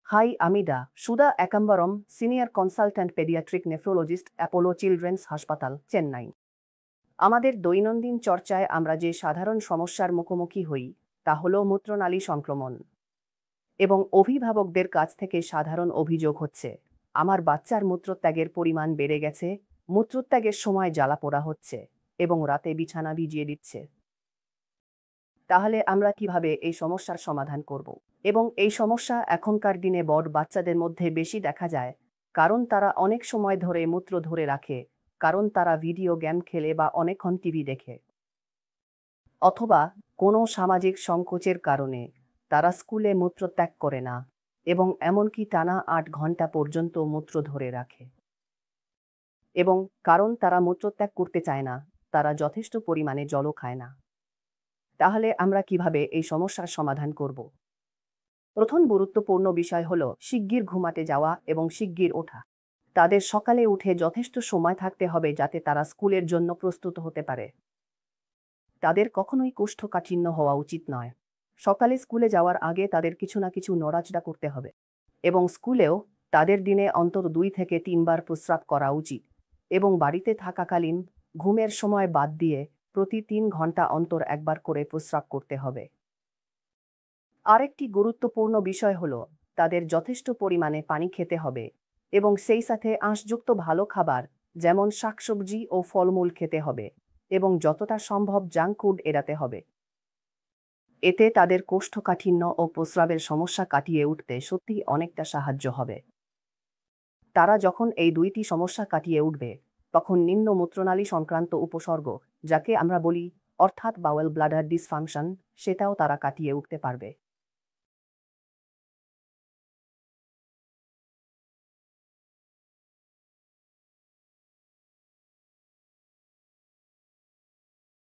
High, আমি Sudha Ekambaram, senior consultant paediatric nephrologist, Apollo children's হাসপাতাল, চেন্নাই। আমাদের দৈনন্দিন চর্চায় আমরা যে সাধারণ সমস্যার মুখোমুখি হই তা হল মূত্রনালী সংক্রমণ। এবং অভিভাবকদের কাছ থেকে সাধারণ অভিযোগ হচ্ছে, আমার বাচ্চার মূত্রত্যাগের পরিমাণ বেড়ে গেছে, মূত্রত্যাগের সময় জ্বালা পোড়া হচ্ছে এবং রাতে বিছানা ভিজিয়ে দিচ্ছে। তাহলে আমরা কিভাবে এই সমস্যার সমাধান করব? এবং এই সমস্যা এখনকার দিনে বড় বাচ্চাদের মধ্যে বেশি দেখা যায়, কারণ তারা অনেক সময় ধরে মূত্র ধরে রাখে, কারণ তারা ভিডিও গেম খেলে বা অনেকক্ষণ টিভি দেখে, অথবা কোনো সামাজিক সংকোচের কারণে তারা স্কুলে মূত্রত্যাগ করে না এবং এমনকি টানা ৮ ঘন্টা পর্যন্ত মূত্র ধরে রাখে। এবং কারণ তারা মূত্রত্যাগ করতে চায় না, তারা যথেষ্ট পরিমাণে জলও খায় না। তাহলে আমরা কিভাবে এই সমস্যার সমাধান করব? প্রথম গুরুত্বপূর্ণ বিষয় হলো শিগগির ঘুমাতে যাওয়া এবং শিগগির ওঠা। তাদের সকালে উঠে যথেষ্ট সময় থাকতে হবে যাতে তারা স্কুলের জন্য প্রস্তুত হতে পারে। তাদের কখনোই কোষ্ঠকাঠিন্য হওয়া উচিত নয়। সকালে স্কুলে যাওয়ার আগে তাদের কিছু না কিছু নড়াচড়া করতে হবে। এবং স্কুলেও তাদের দিনে অন্তত 2 থেকে 3 বার প্রস্রাব করা উচিত। এবং বাড়িতে থাকাকালীন ঘুমের সময় বাদ দিয়ে প্রতি 3 ঘন্টা অন্তর একবার করে প্রস্রাব করতে হবে। আরেকটি গুরুত্বপূর্ণ বিষয় হলো তাদের যথেষ্ট পরিমাণে পানি খেতে হবে এবং সেই সাথে আঁশযুক্ত ভালো খাবার যেমন শাকসবজি ও ফলমূল খেতে হবে এবং যতটা সম্ভব জাঙ্ক ফুড এড়াতে হবে। এতে তাদের কোষ্ঠকাঠিন্য ও প্রস্রাবের সমস্যা কাটিয়ে উঠতে সত্যিই অনেকটা সাহায্য হবে। তারা যখন এই 2টি সমস্যা কাটিয়ে উঠবে, তখন নিম্ন মূত্রনালী সংক্রান্ত উপসর্গ, যাকে আমরা বলি অর্থাৎ বাওয়েল ব্লাডার ডিসফাংশন, সেটাও তারা কাটিয়ে উঠতে পারবে।